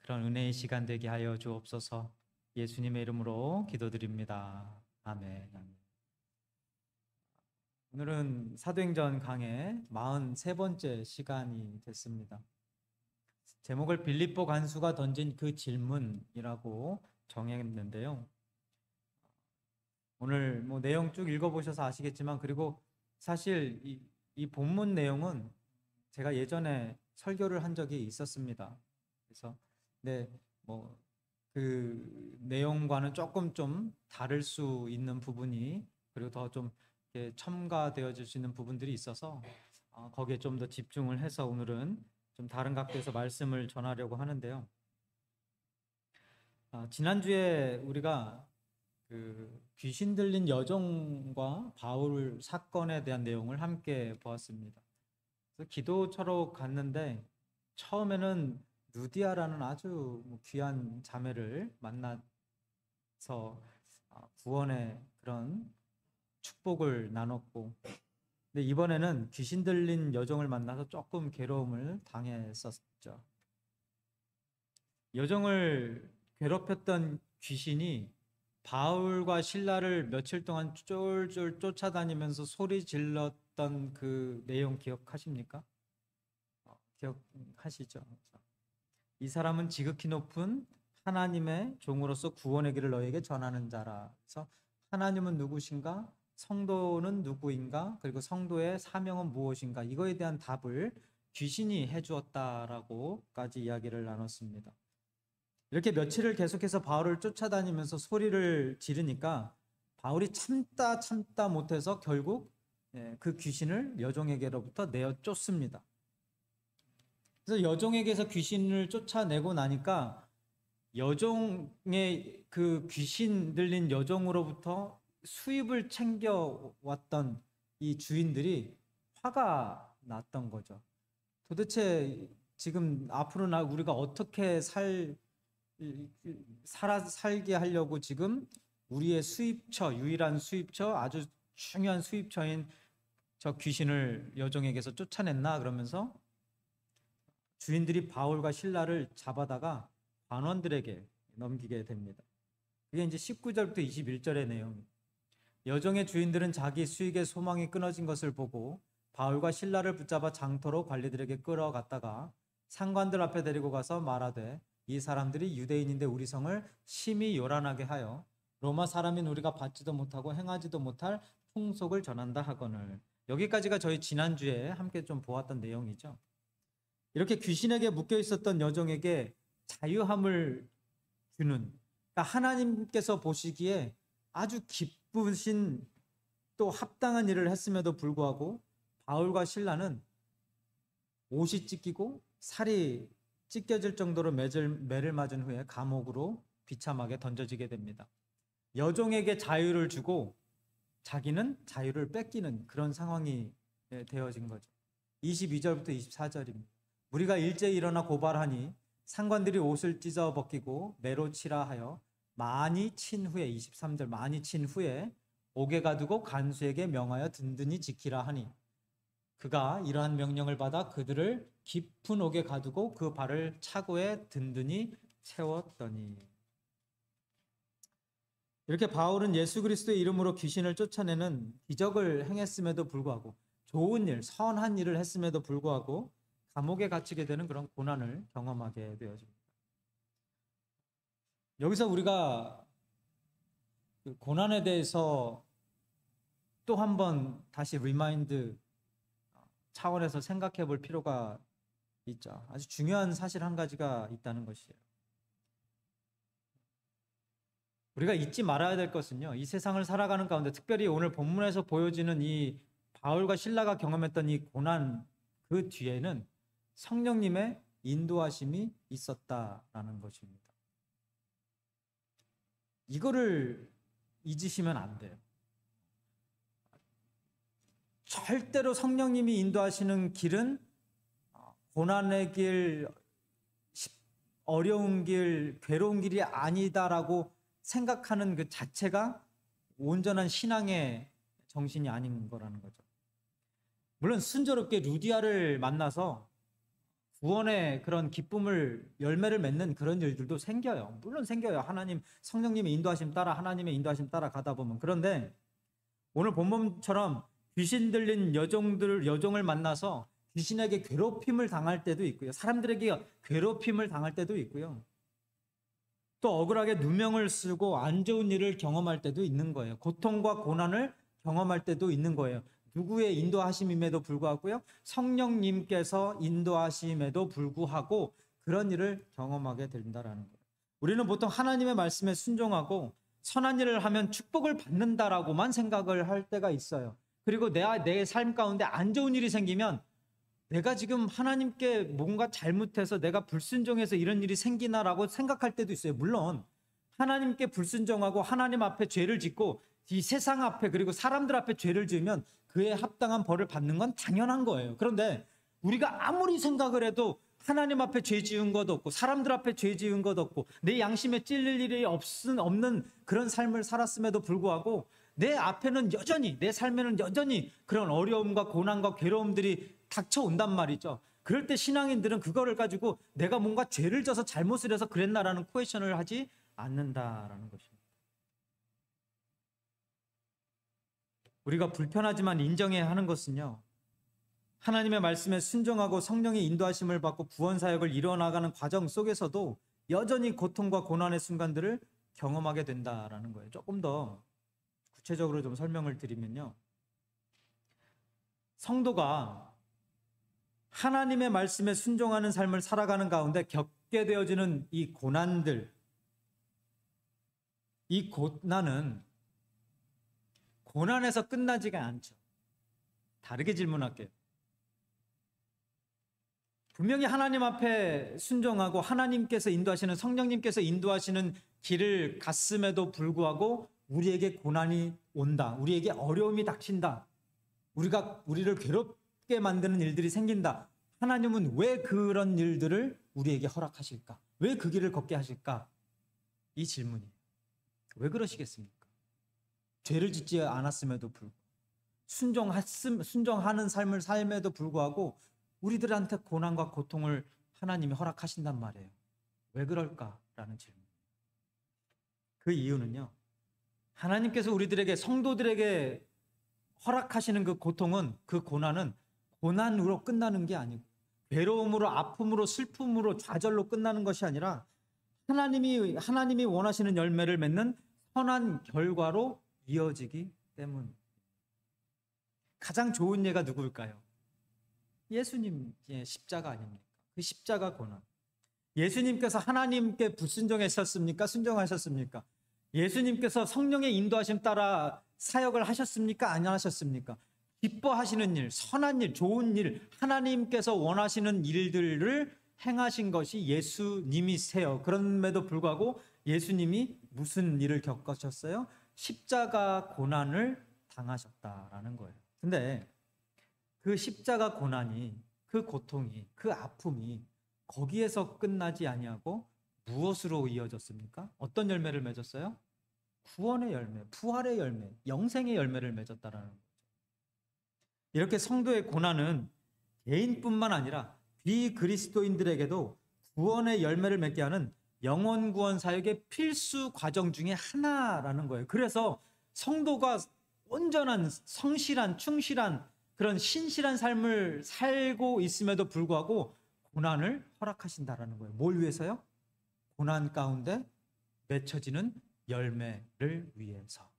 그런 은혜의 시간 되게 하여 주옵소서. 예수님의 이름으로 기도드립니다. 아멘. 아멘. 오늘은 사도행전 강의 43번째 시간이 됐습니다. 제목을 빌립보 간수가 던진 그 질문이라고 정했는데요. 오늘 내용 쭉 읽어보셔서 아시겠지만, 그리고 사실 이 본문 내용은 제가 예전에 설교를 한 적이 있었습니다. 그래서 그 내용과는 조금 좀 다를 수 있는 부분이, 그리고 더 좀 첨가되어질 수 있는 부분들이 있어서 거기에 좀 더 집중을 해서 오늘은 좀 다른 각도에서 말씀을 전하려고 하는데요. 지난주에 우리가 그 귀신 들린 여종과 바울 사건에 대한 내용을 함께 보았습니다. 그래서 기도처로 갔는데 처음에는 누디아라는 아주 귀한 자매를 만나서 구원의 그런 축복을 나눴고, 근데 이번에는 귀신 들린 여종을 만나서 조금 괴로움을 당했었죠. 여종을 괴롭혔던 귀신이 바울과 실라를 며칠 동안 쫄쫄 쫓아다니면서 소리 질렀던 그 내용 기억하십니까? 기억하시죠? 이 사람은 지극히 높은 하나님의 종으로서 구원의 길을 너에게 전하는 자라. 그래서 하나님은 누구신가? 성도는 누구인가? 그리고 성도의 사명은 무엇인가? 이거에 대한 답을 귀신이 해주었다라고까지 이야기를 나눴습니다. 이렇게 며칠을 계속해서 바울을 쫓아다니면서 소리를 지르니까 바울이 참다 못해서 결국 그 귀신을 여종에게로부터 내어 쫓습니다. 그래서 여종에게서 귀신을 쫓아내고 나니까 여종의 그 귀신 들린 여종으로부터 수입을 챙겨왔던 이 주인들이 화가 났던 거죠. 도대체 지금 앞으로 우리가 어떻게 살게 하려고 지금 우리의 수입처, 유일한 수입처, 아주 중요한 수입처인 저 귀신을 여종에게서 쫓아냈나? 그러면서 주인들이 바울과 실라를 잡아다가 관원들에게 넘기게 됩니다. 그게 이제 19절부터 21절의 내용입니다. 여종의 주인들은 자기 수익의 소망이 끊어진 것을 보고 바울과 실라를 붙잡아 장터로 관리들에게 끌어갔다가 상관들 앞에 데리고 가서 말하되, 이 사람들이 유대인인데 우리 성을 심히 요란하게 하여 로마 사람인 우리가 받지도 못하고 행하지도 못할 풍속을 전한다 하거늘. 여기까지가 저희 지난주에 함께 좀 보았던 내용이죠. 이렇게 귀신에게 묶여 있었던 여종에게 자유함을 주는, 그러니까 하나님께서 보시기에 아주 기쁘신 또 합당한 일을 했음에도 불구하고 바울과 실라는 옷이 찢기고 살이 찢겨질 정도로 매를 맞은 후에 감옥으로 비참하게 던져지게 됩니다. 여종에게 자유를 주고 자기는 자유를 뺏기는 그런 상황이 되어진 거죠. 22절부터 24절입니다. 우리가 일제히 일어나 고발하니 상관들이 옷을 찢어 벗기고 매로 치라 하여 많이 친 후에, 23절, 많이 친 후에 옥에 가두고 간수에게 명하여 든든히 지키라 하니, 그가 이러한 명령을 받아 그들을 깊은 옥에 가두고 그 발을 차고에 든든히 채웠더니. 이렇게 바울은 예수 그리스도의 이름으로 귀신을 쫓아내는 기적을 행했음에도 불구하고, 좋은 일, 선한 일을 했음에도 불구하고 감옥에 갇히게 되는 그런 고난을 경험하게 되어집니다. 여기서 우리가 그 고난에 대해서 또 한 번 다시 리마인드 차원에서 생각해 볼 필요가 있죠. 아주 중요한 사실 한 가지가 있다는 것이에요. 우리가 잊지 말아야 될 것은요, 이 세상을 살아가는 가운데 특별히 오늘 본문에서 보여지는 이 바울과 실라가 경험했던 이 고난, 그 뒤에는 성령님의 인도하심이 있었다라는 것입니다. 이거를 잊으시면 안 돼요. 절대로 성령님이 인도하시는 길은 고난의 길, 어려운 길, 괴로운 길이 아니다라고 생각하는 그 자체가 온전한 신앙의 정신이 아닌 거라는 거죠. 물론 순조롭게 루디아를 만나서 구원의 그런 기쁨을 열매를 맺는 그런 일들도 생겨요. 물론 생겨요. 하나님 성령님의 인도하심 따라 하나님의 인도하심 따라 가다 보면. 그런데 오늘 본문처럼 귀신 들린 여종을 만나서 귀신에게 괴롭힘을 당할 때도 있고요. 사람들에게 괴롭힘을 당할 때도 있고요. 또 억울하게 누명을 쓰고 안 좋은 일을 경험할 때도 있는 거예요. 고통과 고난을 경험할 때도 있는 거예요. 누구의 인도하심임에도 불구하고요. 성령님께서 인도하심에도 불구하고 그런 일을 경험하게 된다라는 거예요. 우리는 보통 하나님의 말씀에 순종하고 선한 일을 하면 축복을 받는다라고만 생각을 할 때가 있어요. 그리고 내 삶 가운데 안 좋은 일이 생기면 내가 지금 하나님께 뭔가 잘못해서 내가 불순종해서 이런 일이 생기나라고 생각할 때도 있어요. 물론 하나님께 불순종하고 하나님 앞에 죄를 짓고 이 세상 앞에 그리고 사람들 앞에 죄를 지으면 그에 합당한 벌을 받는 건 당연한 거예요. 그런데 우리가 아무리 생각을 해도 하나님 앞에 죄 지은 것 없고 사람들 앞에 죄 지은 것 없고 내 양심에 찔릴 일이 없는 그런 삶을 살았음에도 불구하고 내 앞에는 여전히 내 삶에는 여전히 그런 어려움과 고난과 괴로움들이 닥쳐온단 말이죠. 그럴 때 신앙인들은 그거를 가지고 내가 뭔가 죄를 져서 잘못을 해서 그랬나라는 퀘션을 하지 않는다라는 것입니다. 우리가 불편하지만 인정해야 하는 것은요. 하나님의 말씀에 순종하고 성령의 인도하심을 받고 구원 사역을 이뤄나가는 과정 속에서도 여전히 고통과 고난의 순간들을 경험하게 된다라는 거예요. 조금 더 구체적으로 좀 설명을 드리면요. 성도가 하나님의 말씀에 순종하는 삶을 살아가는 가운데 겪게 되어지는 이 고난들, 이 고난은 고난에서 끝나지가 않죠. 다르게 질문할게요. 분명히 하나님 앞에 순종하고 하나님께서 인도하시는 성령님께서 인도하시는 길을 갔음에도 불구하고 우리에게 고난이 온다. 우리에게 어려움이 닥친다. 우리를 괴롭게 만드는 일들이 생긴다. 하나님은 왜 그런 일들을 우리에게 허락하실까? 왜 그 길을 걷게 하실까? 이 질문이에요. 왜 그러시겠습니까? 죄를 짓지 않았음에도 불구하고 순종하는 삶을 삶에도 불구하고 우리들한테 고난과 고통을 하나님이 허락하신단 말이에요. 왜 그럴까라는 질문. 그 이유는요. 하나님께서 우리들에게 성도들에게 허락하시는 그 고통은 그 고난은 고난으로 끝나는 게 아니고 괴로움으로 아픔으로 슬픔으로 좌절로 끝나는 것이 아니라 하나님이 원하시는 열매를 맺는 선한 결과로 이어지기 때문. 가장 좋은 예가 누구일까요? 예수님의 십자가 아닙니까? 그 십자가 고난. 예수님께서 하나님께 불순종하셨습니까? 순종하셨습니까? 예수님께서 성령의 인도하심 따라 사역을 하셨습니까? 안 하셨습니까? 기뻐하시는 일, 선한 일, 좋은 일, 하나님께서 원하시는 일들을 행하신 것이 예수님이세요. 그럼에도 불구하고 예수님이 무슨 일을 겪으셨어요? 십자가 고난을 당하셨다라는 거예요. 근데 그 십자가 고난이, 그 고통이, 그 아픔이 거기에서 끝나지 아니하고 무엇으로 이어졌습니까? 어떤 열매를 맺었어요? 구원의 열매, 부활의 열매, 영생의 열매를 맺었다라는 거죠. 이렇게 성도의 고난은 개인뿐만 아니라 비그리스도인들에게도 구원의 열매를 맺게 하는 영원 구원 사역의 필수 과정 중에 하나라는 거예요. 그래서 성도가 온전한, 성실한, 충실한 그런 신실한 삶을 살고 있음에도 불구하고 고난을 허락하신다라는 거예요. 뭘 위해서요? 고난 가운데 맺혀지는 열매를 위해서.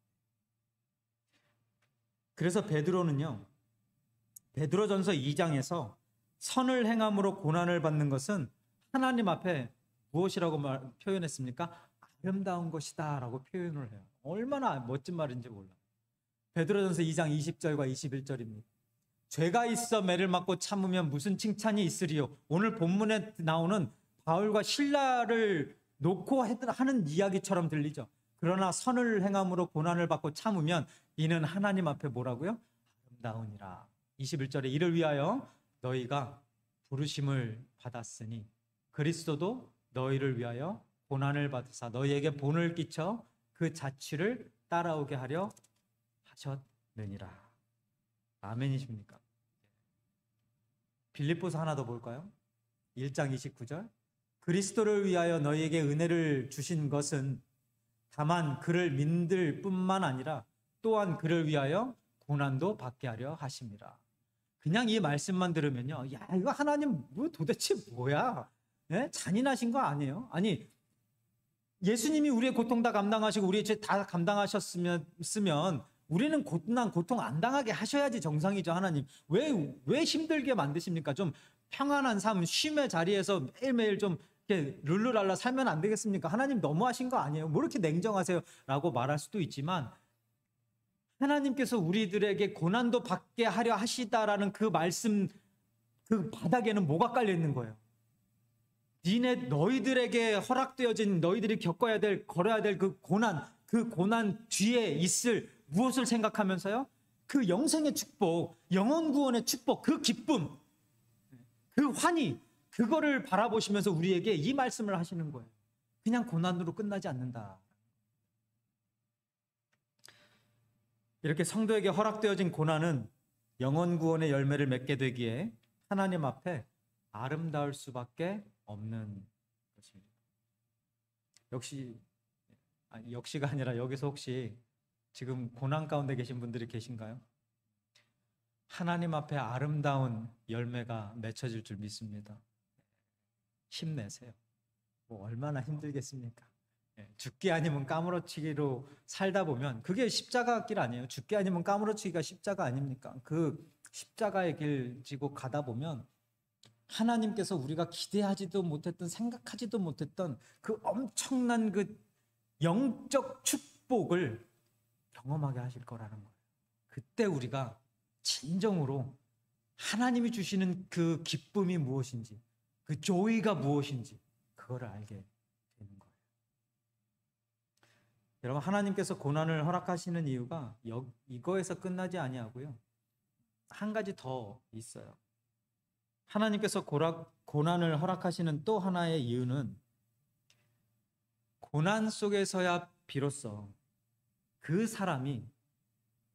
그래서 베드로전서 2장에서 선을 행함으로 고난을 받는 것은 하나님 앞에 무엇이라고 표현했습니까? 아름다운 것이다 라고 표현을 해요. 얼마나 멋진 말인지 몰라. 베드로전서 2장 20절과 21절입니다. 죄가 있어 매를 맞고 참으면 무슨 칭찬이 있으리요. 오늘 본문에 나오는 바울과 실라를 놓고 하는 이야기처럼 들리죠. 그러나 선을 행함으로 고난을 받고 참으면 이는 하나님 앞에 뭐라고요? 아름다우니라. 21절에 이를 위하여 너희가 부르심을 받았으니 그리스도도 너희를 위하여 고난을 받으사 너희에게 본을 끼쳐 그 자취를 따라오게 하려 하셨느니라. 아멘이십니까? 빌립보서 하나 더 볼까요? 1장 29절. 그리스도를 위하여 너희에게 은혜를 주신 것은 다만 그를 믿을 뿐만 아니라 또한 그를 위하여 고난도 받게 하려 하심이라. 그냥 이 말씀만 들으면요, 야, 이거 하나님 뭐 도대체 뭐야? 예? 잔인하신 거 아니에요? 아니, 예수님이 우리의 고통 다 감당하시고 우리의 죄 다 감당하셨으면 우리는 고통 안 당하게 하셔야지 정상이죠. 하나님 왜 힘들게 만드십니까? 좀 평안한 삶, 쉼의 자리에서 매일매일 좀 이렇게 룰루랄라 살면 안 되겠습니까? 하나님 너무하신 거 아니에요? 뭐 이렇게 냉정하세요? 라고 말할 수도 있지만, 하나님께서 우리들에게 고난도 받게 하려 하시다라는 그 말씀, 그 바닥에는 뭐가 깔려 있는 거예요? 너희들에게 허락되어진, 너희들이 겪어야 될, 걸어야 될 그 고난 뒤에 있을 무엇을 생각하면서요? 그 영생의 축복, 영원 구원의 축복, 그 기쁨, 그 환희, 그거를 바라보시면서 우리에게 이 말씀을 하시는 거예요. 그냥 고난으로 끝나지 않는다. 이렇게 성도에게 허락되어진 고난은 영원 구원의 열매를 맺게 되기에 하나님 앞에 아름다울 수밖에 없는 것입니다. 역시가 아니라 여기서 혹시 지금 고난 가운데 계신 분들이 계신가요? 하나님 앞에 아름다운 열매가 맺혀질 줄 믿습니다. 힘내세요. 뭐 얼마나 힘들겠습니까? 죽기 아니면 까무러치기로 살다 보면 그게 십자가 길 아니에요. 죽기 아니면 까무러치기가 십자가 아닙니까? 그 십자가의 길 지고 가다 보면 하나님께서 우리가 기대하지도 못했던, 생각하지도 못했던 그 엄청난 그 영적 축복을 경험하게 하실 거라는 거예요. 그때 우리가 진정으로 하나님이 주시는 그 기쁨이 무엇인지, 그 조이가 무엇인지 그거를 알게 되는 거예요. 여러분, 하나님께서 고난을 허락하시는 이유가 이거에서 끝나지 아니하고요, 한 가지 더 있어요. 하나님께서 고난을 허락하시는 또 하나의 이유는 고난 속에서야 비로소 그 사람이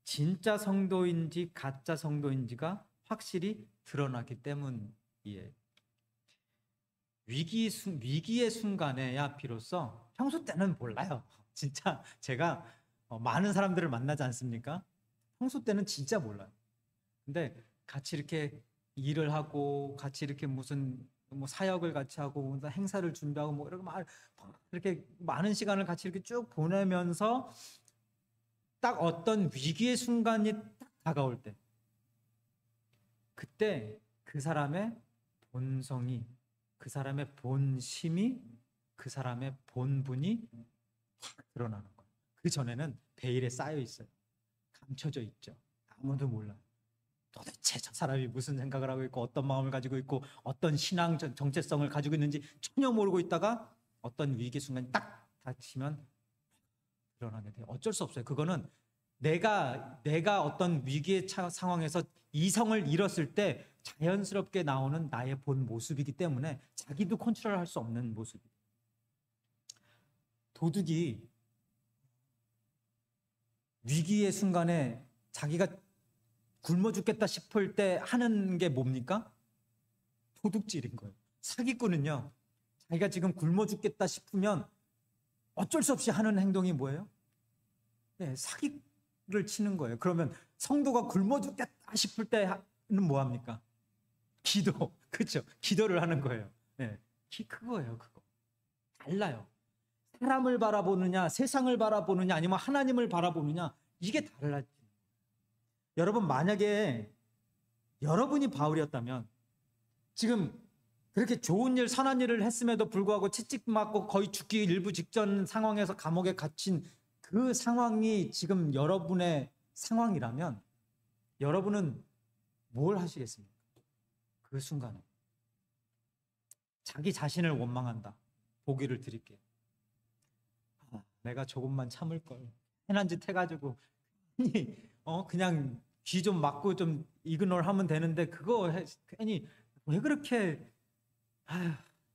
진짜 성도인지 가짜 성도인지가 확실히 드러나기 때문이에요. 위기의 순간에야 비로소, 평소 때는 몰라요. 진짜 제가 많은 사람들을 만나지 않습니까? 평소 때는 진짜 몰라요. 근데 같이 이렇게 일을 하고 같이 이렇게 무슨 뭐 사역을 같이 하고 행사를 준비하고 뭐 이렇게 많은 시간을 같이 이렇게 쭉 보내면서 딱 어떤 위기의 순간이 딱 다가올 때, 그때 그 사람의 본성이, 그 사람의 본심이, 그 사람의 본분이 확 드러나는 거예요. 그 전에는 베일에 쌓여 있어요. 감춰져 있죠. 아무도 몰라요. 도대체 저 사람이 무슨 생각을 하고 있고 어떤 마음을 가지고 있고 어떤 신앙 정체성을 가지고 있는지 전혀 모르고 있다가 어떤 위기 순간이 딱 닥치면 드러나게 돼요. 어쩔 수 없어요. 그거는 내가 어떤 위기의 상황에서 이성을 잃었을 때 자연스럽게 나오는 나의 본 모습이기 때문에 자기도 컨트롤할 수 없는 모습이에요. 도둑이 위기의 순간에 자기가 굶어 죽겠다 싶을 때 하는 게 뭡니까? 도둑질인 거예요. 사기꾼은요, 자기가 지금 굶어 죽겠다 싶으면 어쩔 수 없이 하는 행동이 뭐예요? 네, 사기를 치는 거예요. 그러면 성도가 굶어 죽겠다 싶을 때는 뭐 합니까? 기도. 그렇죠? 기도를 하는 거예요. 네, 그거예요. 그거. 달라요. 사람을 바라보느냐, 세상을 바라보느냐, 아니면 하나님을 바라보느냐, 이게 달라요. 여러분, 만약에 여러분이 바울이었다면 지금 그렇게 좋은 일, 선한 일을 했음에도 불구하고 채찍 맞고 거의 죽기 일부 직전 상황에서 감옥에 갇힌 그 상황이 지금 여러분의 상황이라면 여러분은 뭘 하시겠습니까? 그 순간에 자기 자신을 원망한다. 보기를 드릴게요. 내가 조금만 참을 걸. 해난 짓 해가지고 그냥 귀 좀 막고 좀 이그노를 하면 되는데 괜히 왜 그렇게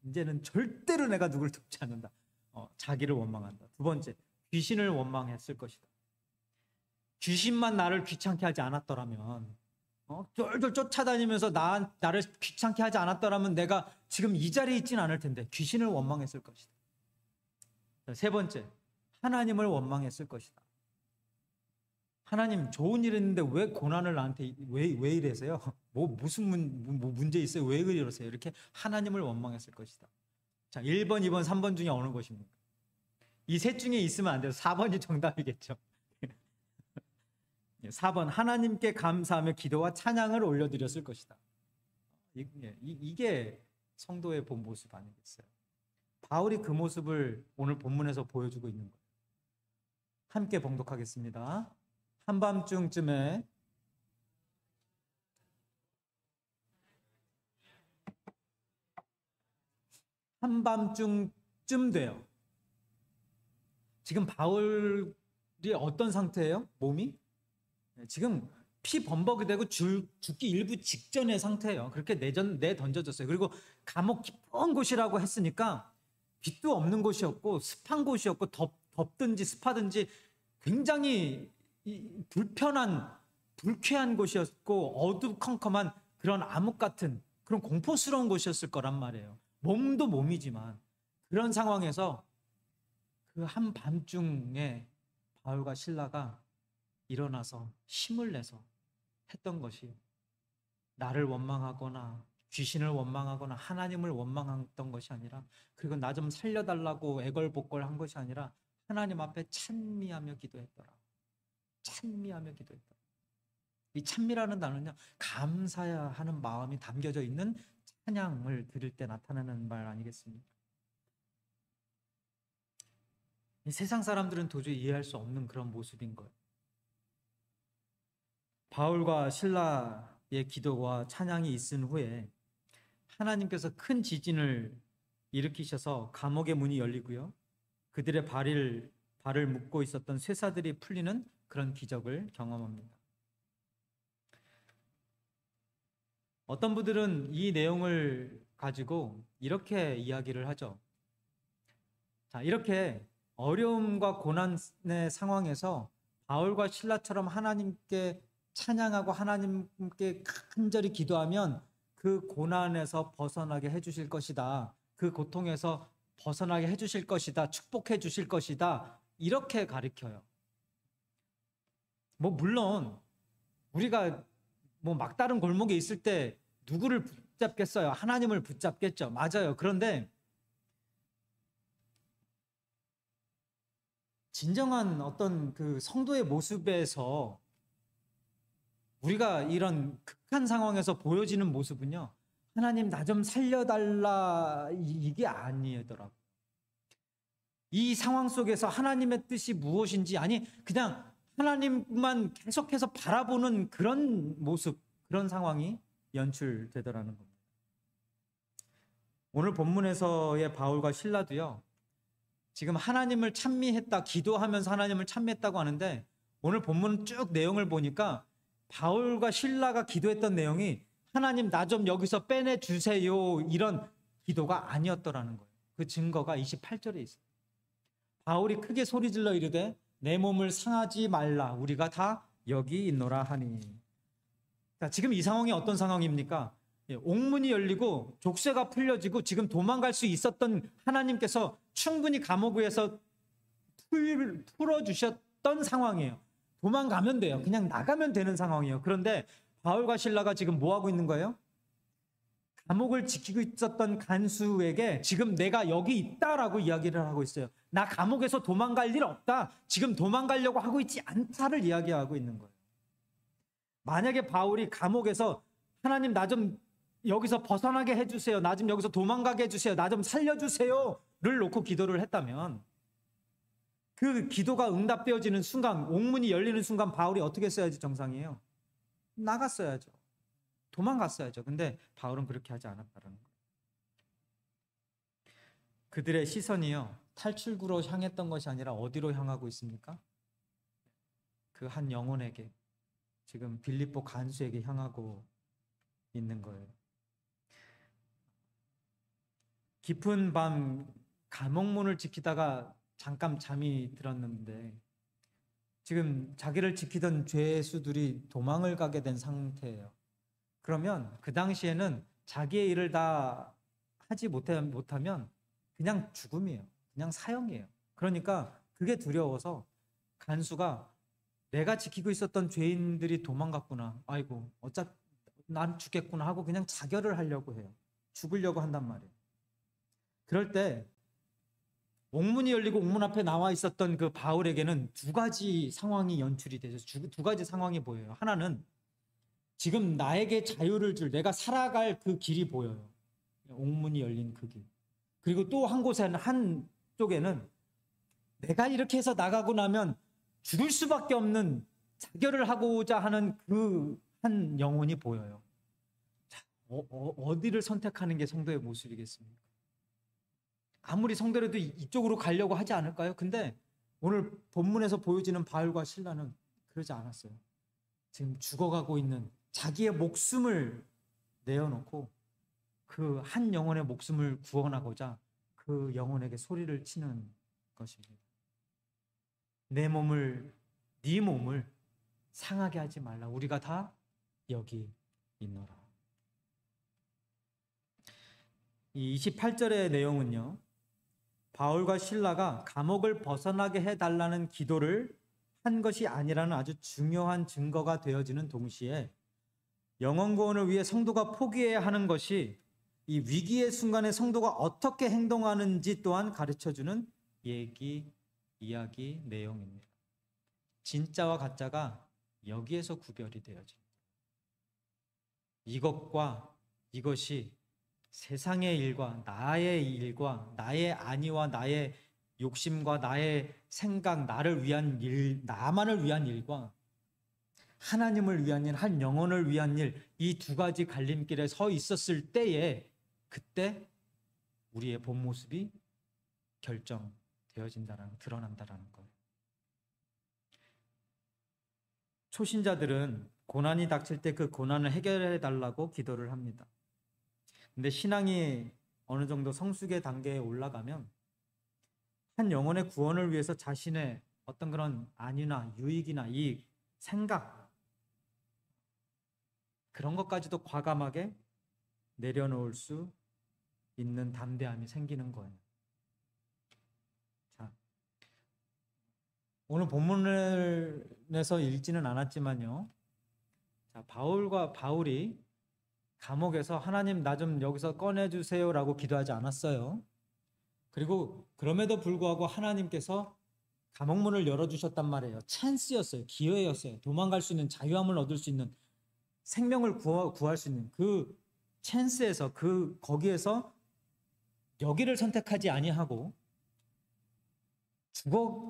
이제는 절대로 내가 누굴 돕지 않는다. 자기를 원망한다. 두 번째, 귀신을 원망했을 것이다. 귀신만 나를 귀찮게 하지 않았더라면 쫄쫄 쫓아다니면서 나를 귀찮게 하지 않았더라면 내가 지금 이 자리에 있진 않을 텐데 귀신을 원망했을 것이다. 세 번째, 하나님을 원망했을 것이다. 하나님 좋은 일 했는데 왜 고난을 나한테 왜 이래서요? 무슨 문제 있어요? 왜 이러세요? 이렇게 하나님을 원망했을 것이다. 자, 1번, 2번, 3번 중에 어느 것입니까? 이 셋 중에 있으면 안 돼요. 4번이 정답이겠죠. 4번, 하나님께 감사하며 기도와 찬양을 올려드렸을 것이다. 이게 성도의 본 모습 아니겠어요? 바울이 그 모습을 오늘 본문에서 보여주고 있는 거예요. 함께 봉독하겠습니다. 한밤중쯤에 한밤중쯤 돼요. 지금 바울이 어떤 상태예요? 몸이? 지금 피 범벅이 되고 죽기 일부 직전의 상태예요. 그렇게 내던져졌어요. 그리고 감옥 깊은 곳이라고 했으니까 빛도 없는 곳이었고 습한 곳이었고 덥든지 습하든지 굉장히 불편한 불쾌한 곳이었고 어두컴컴한 그런 암흑 같은 그런 공포스러운 곳이었을 거란 말이에요. 몸도 몸이지만 그런 상황에서 그 한밤중에 바울과 실라가 일어나서 힘을 내서 했던 것이 나를 원망하거나 귀신을 원망하거나 하나님을 원망했던 것이 아니라 그리고 나 좀 살려달라고 애걸복걸한 것이 아니라 하나님 앞에 찬미하며 기도했더라. 찬미하며 기도했더라. 이 찬미라는 단어는요, 감사해야 하는 마음이 담겨져 있는 찬양을 드릴 때 나타나는 말 아니겠습니까? 이 세상 사람들은 도저히 이해할 수 없는 그런 모습인 거예요. 바울과 실라의 기도와 찬양이 있은 후에 하나님께서 큰 지진을 일으키셔서 감옥의 문이 열리고요. 그들의 발을 묶고 있었던 쇠사들이 풀리는 그런 기적을 경험합니다. 어떤 분들은 이 내용을 가지고 이렇게 이야기를 하죠. 자, 이렇게 어려움과 고난의 상황에서 바울과 실라처럼 하나님께 찬양하고 하나님께 간절히 기도하면 그 고난에서 벗어나게 해주실 것이다. 그 고통에서 벗어나게 해주실 것이다. 축복해 주실 것이다. 이렇게 가르쳐요. 물론 우리가 막다른 골목에 있을 때 누구를 붙잡겠어요? 하나님을 붙잡겠죠. 맞아요. 그런데 진정한 어떤 그 성도의 모습에서 우리가 이런 극한 상황에서 보여지는 모습은요, 하나님 나 좀 살려달라 이게 아니더라고요. 이 상황 속에서 하나님의 뜻이 무엇인지, 아니 그냥 하나님만 계속해서 바라보는 그런 모습, 그런 상황이 연출되더라는 겁니다. 오늘 본문에서의 바울과 실라도요, 지금 하나님을 찬미했다, 기도하면서 하나님을 찬미했다고 하는데 오늘 본문 쭉 내용을 보니까 바울과 실라가 기도했던 내용이 하나님 나 좀 여기서 빼내주세요 이런 기도가 아니었더라는 거예요. 그 증거가 28절에 있어요. 바울이 크게 소리질러 이르되 내 몸을 상하지 말라 우리가 다 여기 있노라 하니. 자, 지금 이 상황이 어떤 상황입니까? 옥문이 열리고 족쇄가 풀려지고 지금 도망갈 수 있었던 하나님께서 충분히 감옥에서 풀어주셨던 상황이에요. 도망가면 돼요. 그냥 나가면 되는 상황이에요. 그런데 바울과 실라가 지금 뭐 하고 있는 거예요? 감옥을 지키고 있었던 간수에게 지금 내가 여기 있다라고 이야기를 하고 있어요. 나 감옥에서 도망갈 일 없다. 지금 도망가려고 하고 있지 않다를 이야기하고 있는 거예요. 만약에 바울이 감옥에서 하나님 나 좀 여기서 벗어나게 해주세요. 나 좀 여기서 도망가게 해주세요. 나 좀 살려주세요를 놓고 기도를 했다면 그 기도가 응답되어지는 순간, 옥문이 열리는 순간 바울이 어떻게 했어야지 정상이에요? 나갔어야죠. 도망갔어야죠. 근데 바울은 그렇게 하지 않았다는 거예요. 그들의 시선이요, 탈출구로 향했던 것이 아니라 어디로 향하고 있습니까? 그 한 영혼에게, 지금 빌립보 간수에게 향하고 있는 거예요. 깊은 밤 감옥문을 지키다가 잠깐 잠이 들었는데 지금 자기를 지키던 죄수들이 도망을 가게 된 상태예요. 그러면 그 당시에는 자기의 일을 다 하지 못하면 그냥 죽음이에요. 그냥 사형이에요. 그러니까 그게 두려워서 간수가 내가 지키고 있었던 죄인들이 도망갔구나. 아이고, 어차피 난 죽겠구나 하고 그냥 자결을 하려고 해요. 죽으려고 한단 말이에요. 그럴 때 옥문이 열리고 옥문 앞에 나와 있었던 그 바울에게는 두 가지 상황이 연출이 되죠. 두 가지 상황이 보여요. 하나는 지금 나에게 자유를 줄, 내가 살아갈 그 길이 보여요. 옥문이 열린 그 길. 그리고 또 한 곳에는, 한쪽에는 내가 이렇게 해서 나가고 나면 죽을 수밖에 없는 자결을 하고자 하는 그 한 영혼이 보여요. 자, 어디를 선택하는 게 성도의 모습이겠습니까? 아무리 성도라도 이쪽으로 가려고 하지 않을까요? 근데 오늘 본문에서 보여지는 바울과 실라는 그러지 않았어요. 지금 죽어가고 있는 자기의 목숨을 내어놓고 그 한 영혼의 목숨을 구원하고자 그 영혼에게 소리를 치는 것입니다. 내 몸을, 네 몸을 상하게 하지 말라. 우리가 다 여기 있노라. 이 28절의 내용은요, 바울과 실라가 감옥을 벗어나게 해달라는 기도를 한 것이 아니라는 아주 중요한 증거가 되어지는 동시에 영혼 구원을 위해 성도가 포기해야 하는 것이 이 위기의 순간에 성도가 어떻게 행동하는지 또한 가르쳐주는 이야기 내용입니다. 진짜와 가짜가 여기에서 구별이 되어집니다. 이것과 이것이 세상의 일과 나의 안위와 나의 욕심과 나의 생각, 나를 위한 일, 나만을 위한 일과 하나님을 위한 일, 한 영혼을 위한 일, 이 두 가지 갈림길에 서 있었을 때에 그때 우리의 본 모습이 드러난다라는 거예요. 초신자들은 고난이 닥칠 때 그 고난을 해결해 달라고 기도를 합니다. 근데 신앙이 어느 정도 성숙의 단계에 올라가면 한 영혼의 구원을 위해서 자신의 어떤 그런 안위나 유익이나 이익, 생각, 그런 것까지도 과감하게 내려놓을 수 있는 담대함이 생기는 거예요. 자, 오늘 본문에서 읽지는 않았지만요. 자, 바울이 감옥에서 하나님 나 좀 여기서 꺼내주세요라고 기도하지 않았어요. 그리고 그럼에도 불구하고 하나님께서 감옥문을 열어주셨단 말이에요. 찬스였어요. 기회였어요. 도망갈 수 있는, 자유함을 얻을 수 있는, 생명을 구할 수 있는 그 찬스에서, 거기에서 여기를 선택하지 아니하고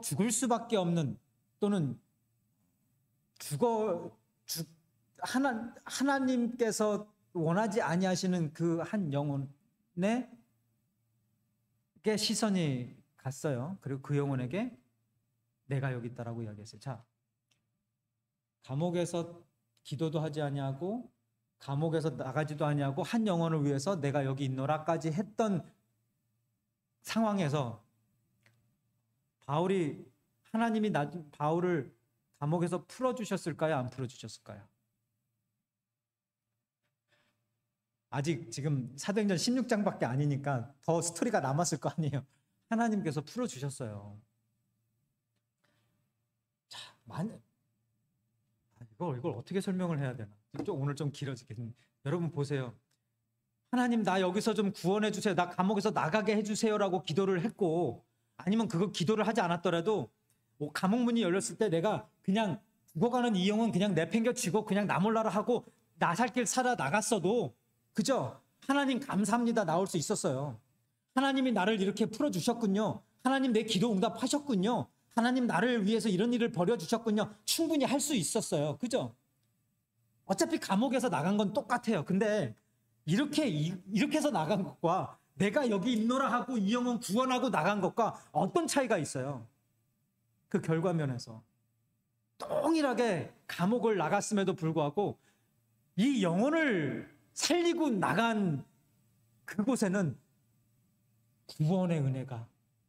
죽을 수밖에 없는, 또는 하나님께서 원하지 아니하시는 그 한 영혼에게 시선이 갔어요. 그리고 그 영혼에게 내가 여기 있다라고 이야기했어요. 자, 감옥에서 기도도 하지 아니하고 감옥에서 나가지도 아니하고 한 영혼을 위해서 내가 여기 있노라까지 했던 상황에서 하나님이 바울을 감옥에서 풀어주셨을까요? 안 풀어주셨을까요? 아직 지금 사도행전 16장밖에 아니니까 더 스토리가 남았을 거 아니에요. 하나님께서 풀어주셨어요. 자, 이걸 어떻게 설명을 해야 되나? 오늘 좀 길어지겠는데. 여러분 보세요. 하나님 나 여기서 좀 구원해 주세요. 나 감옥에서 나가게 해주세요라고 기도를 했고, 아니면 그거 기도를 하지 않았더라도 감옥문이 열렸을 때 내가 그냥 죽어가는 이 영혼 그냥 내팽겨치고 그냥 나 몰라라 하고 나 살 길 살아 나갔어도, 그죠? 하나님 감사합니다 나올 수 있었어요. 하나님이 나를 이렇게 풀어주셨군요. 하나님 내 기도 응답하셨군요. 하나님 나를 위해서 이런 일을 벌여주셨군요. 충분히 할 수 있었어요. 그죠? 어차피 감옥에서 나간 건 똑같아요. 근데 이렇게 해서 나간 것과 내가 여기 있노라 하고 이 영혼 구원하고 나간 것과 어떤 차이가 있어요? 그 결과면에서 동일하게 감옥을 나갔음에도 불구하고 이 영혼을 살리고 나간 그곳에는 구원의 은혜가,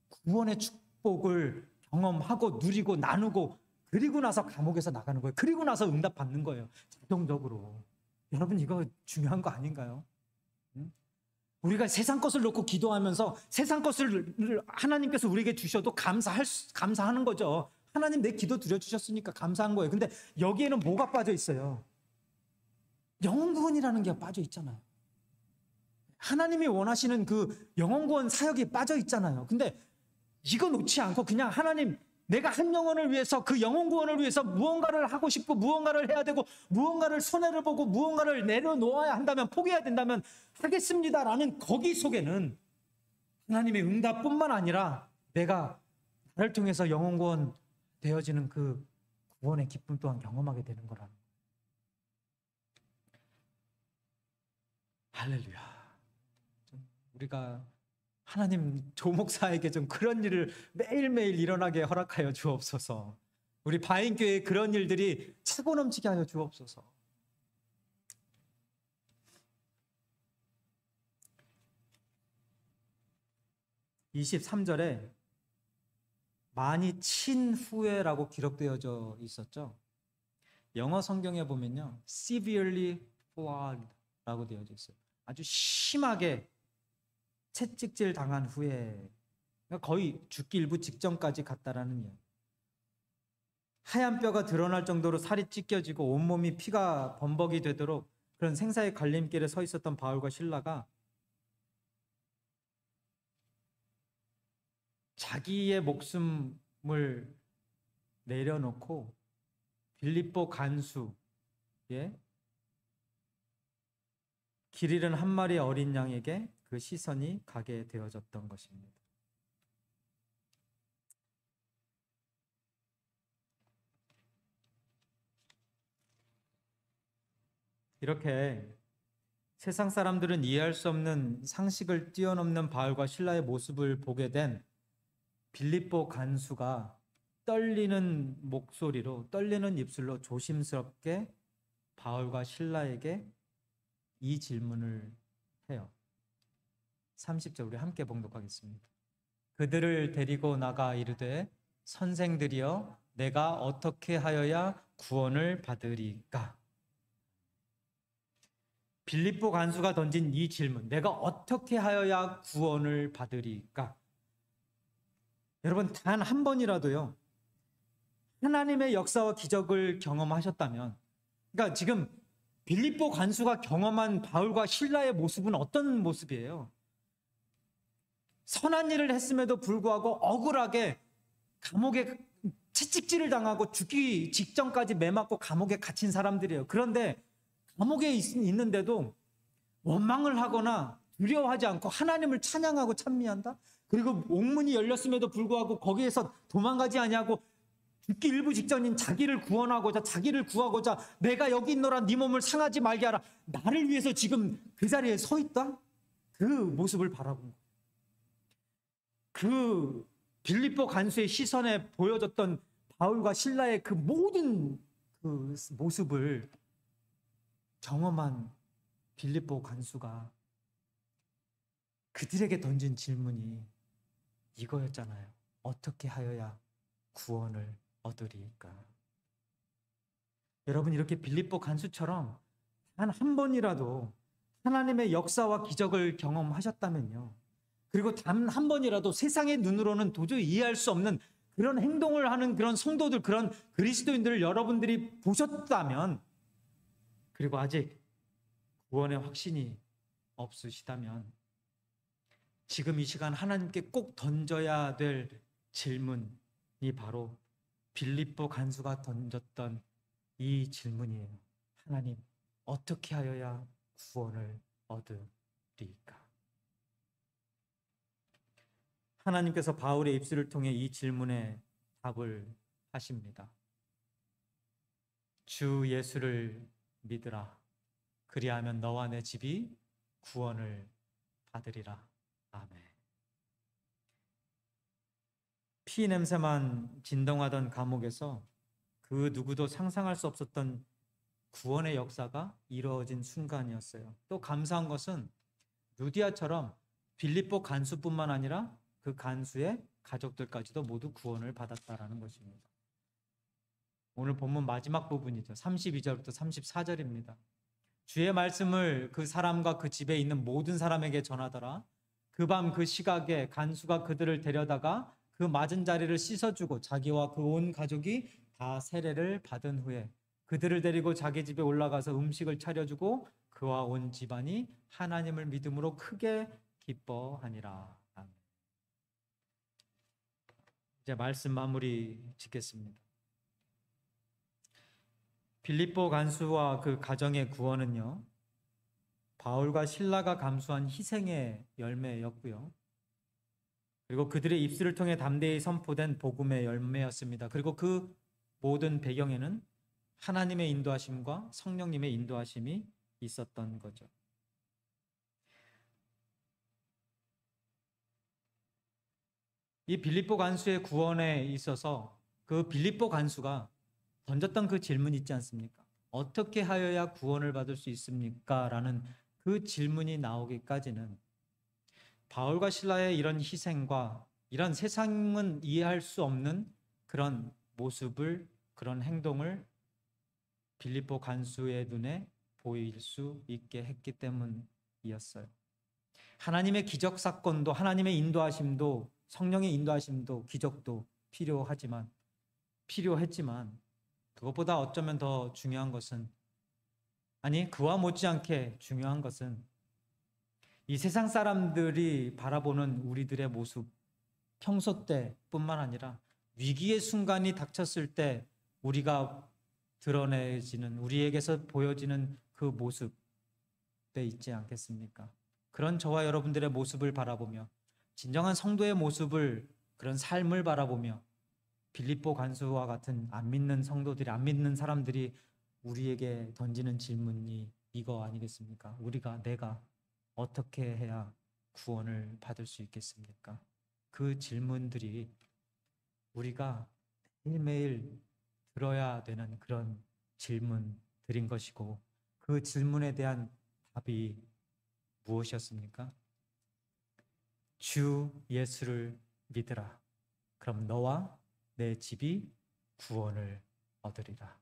구원의 축복을 경험하고 누리고 나누고, 그리고 나서 감옥에서 나가는 거예요. 그리고 나서 응답받는 거예요. 자동적으로. 여러분 이거 중요한 거 아닌가요? 응? 우리가 세상 것을 놓고 기도하면서 세상 것을 하나님께서 우리에게 주셔도 감사하는 거죠. 하나님 내 기도 드려주셨으니까 감사한 거예요. 근데 여기에는 뭐가 빠져 있어요? 영혼 구원이라는 게 빠져 있잖아요. 하나님이 원하시는 그 영혼 구원 사역이 빠져 있잖아요. 근데 이거 놓지 않고 그냥 하나님, 내가 한 영혼을 위해서, 그 영혼 구원을 위해서 무언가를 하고 싶고 무언가를 해야 되고 무언가를 손해를 보고 무언가를 내려놓아야 한다면, 포기해야 된다면 하겠습니다라는 거기 속에는 하나님의 응답뿐만 아니라 내가 나를 통해서 영혼 구원 되어지는 그 구원의 기쁨 또한 경험하게 되는 거라는 거예요. 할렐루야. 우리가 하나님 조목사에게 좀 그런 일을 매일매일 일어나게 허락하여 주옵소서. 우리 바인교회에 그런 일들이 차고 넘치게 하여 주옵소서. (23절에) 많이 친 후에라고 기록되어져 있었죠. 영어 성경에 보면요, severely flogged라고 되어져 있어요. 아주 심하게 채찍질 당한 후에, 그러니까 거의 죽기 일부 직전까지 갔다라는 이야기. 하얀 뼈가 드러날 정도로 살이 찢겨지고 온몸이 피가 범벅이 되도록 그런 생사의 갈림길에 서 있었던 바울과 실라가 자기의 목숨을 내려놓고 빌립보 간수의 길 잃은 한 마리의 어린 양에게 그 시선이 가게 되어졌던 것입니다. 이렇게 세상 사람들은 이해할 수 없는 상식을 뛰어넘는 바울과 실라의 모습을 보게 된 빌립보 간수가 떨리는 목소리로, 떨리는 입술로 조심스럽게 바울과 실라에게 이 질문을 해요. 30절 우리 함께 봉독하겠습니다. 그들을 데리고 나가 이르되 선생들이여 내가 어떻게 하여야 구원을 받으리까? 빌립보 간수가 던진 이 질문, 내가 어떻게 하여야 구원을 받으리까? 여러분 단 한 번이라도요 하나님의 역사와 기적을 경험하셨다면, 그러니까 지금 빌립보 간수가 경험한 바울과 실라의 모습은 어떤 모습이에요? 선한 일을 했음에도 불구하고 억울하게 감옥에 채찍질을 당하고 죽기 직전까지 매맞고 감옥에 갇힌 사람들이에요. 그런데 감옥에 있는데도 원망을 하거나 두려워하지 않고 하나님을 찬양하고 찬미한다? 그리고 옥문이 열렸음에도 불구하고 거기에서 도망가지 아니하고 죽기 일부 직전인 자기를 구원하고자, 자기를 구하고자 내가 여기 있노라 네 몸을 상하지 말게 하라, 나를 위해서 지금 그 자리에 서 있다? 그 모습을 바라본 거예요. 그 빌립보 간수의 시선에 보여졌던 바울과 실라의 그 모든 그 모습을 경험한 빌립보 간수가 그들에게 던진 질문이 이거였잖아요. 어떻게 하여야 구원을 얻으리까? 여러분 이렇게 빌립보 간수처럼 단 한 번이라도 하나님의 역사와 기적을 경험하셨다면요, 그리고 단 한 번이라도 세상의 눈으로는 도저히 이해할 수 없는 그런 행동을 하는 그런 성도들, 그런 그리스도인들을 여러분들이 보셨다면, 그리고 아직 구원의 확신이 없으시다면 지금 이 시간 하나님께 꼭 던져야 될 질문이 바로 빌립보 간수가 던졌던 이 질문이에요. 하나님, 어떻게 하여야 구원을 얻으리까? 하나님께서 바울의 입술을 통해 이 질문에 답을 하십니다. 주 예수를 믿으라. 그리하면 너와 내 집이 구원을 받으리라. 아멘. 피 냄새만 진동하던 감옥에서 그 누구도 상상할 수 없었던 구원의 역사가 이루어진 순간이었어요. 또 감사한 것은 루디아처럼 빌립보 간수뿐만 아니라 그 간수의 가족들까지도 모두 구원을 받았다라는 것입니다. 오늘 본문 마지막 부분이죠. 32절부터 34절입니다. 주의 말씀을 그 사람과 그 집에 있는 모든 사람에게 전하더라. 그 밤 그 시각에 간수가 그들을 데려다가 그 맞은 자리를 씻어주고 자기와 그 온 가족이 다 세례를 받은 후에 그들을 데리고 자기 집에 올라가서 음식을 차려주고 그와 온 집안이 하나님을 믿음으로 크게 기뻐하니라. 아멘. 이제 말씀 마무리 짓겠습니다. 빌립보 간수와 그 가정의 구원은요, 바울과 실라가 감수한 희생의 열매였고요. 그리고 그들의 입술을 통해 담대히 선포된 복음의 열매였습니다. 그리고 그 모든 배경에는 하나님의 인도하심과 성령님의 인도하심이 있었던 거죠. 이 빌립보 간수의 구원에 있어서 그 빌립보 간수가 던졌던 그 질문 있지 않습니까? 어떻게 하여야 구원을 받을 수 있습니까? 라는 그 질문이 나오기까지는 바울과 실라의 이런 희생과 이런 세상은 이해할 수 없는 그런 모습을, 그런 행동을 빌립보 간수의 눈에 보일 수 있게 했기 때문이었어요. 하나님의 기적 사건도, 하나님의 인도하심도, 성령의 인도하심도, 기적도 필요했지만 그것보다 어쩌면 더 중요한 것은, 아니 그와 못지않게 중요한 것은 이 세상 사람들이 바라보는 우리들의 모습, 평소 때뿐만 아니라 위기의 순간이 닥쳤을 때 우리가 드러내지는, 우리에게서 보여지는 그 모습에 있지 않겠습니까? 그런 저와 여러분들의 모습을 바라보며, 진정한 성도의 모습을, 그런 삶을 바라보며 빌립보 간수와 같은 안 믿는 성도들이, 안 믿는 사람들이 우리에게 던지는 질문이 이거 아니겠습니까? 내가 어떻게 해야 구원을 받을 수 있겠습니까? 그 질문들이 우리가 매일매일 들어야 되는 그런 질문들인 것이고, 그 질문에 대한 답이 무엇이었습니까? 주 예수를 믿으라. 그럼 너와 내 집이 구원을 얻으리라.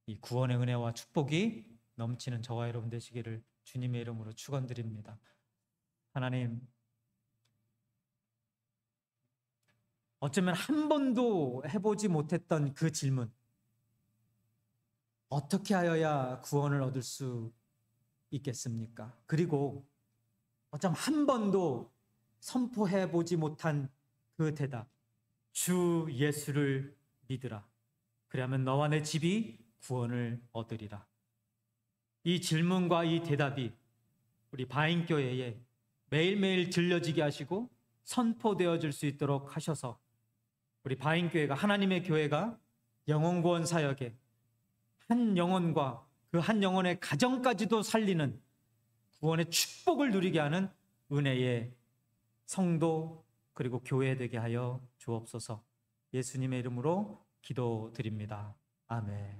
이 구원의 은혜와 축복이 넘치는 저와 여러분 되시기를 주님의 이름으로 축원드립니다. 하나님, 어쩌면 한 번도 해보지 못했던 그 질문, 어떻게 하여야 구원을 얻을 수 있겠습니까? 그리고 어쩌면 한 번도 선포해보지 못한 그 대답, 주 예수를 믿으라. 그러면 너와 내 집이 구원을 얻으리라. 이 질문과 이 대답이 우리 바인교회에 매일매일 들려지게 하시고 선포되어질 수 있도록 하셔서 우리 바인교회가, 하나님의 교회가 영혼구원 사역에 한 영혼과 그 한 영혼의 가정까지도 살리는 구원의 축복을 누리게 하는 은혜의 성도 그리고 교회 되게 하여 주옵소서. 예수님의 이름으로 기도드립니다. 아멘.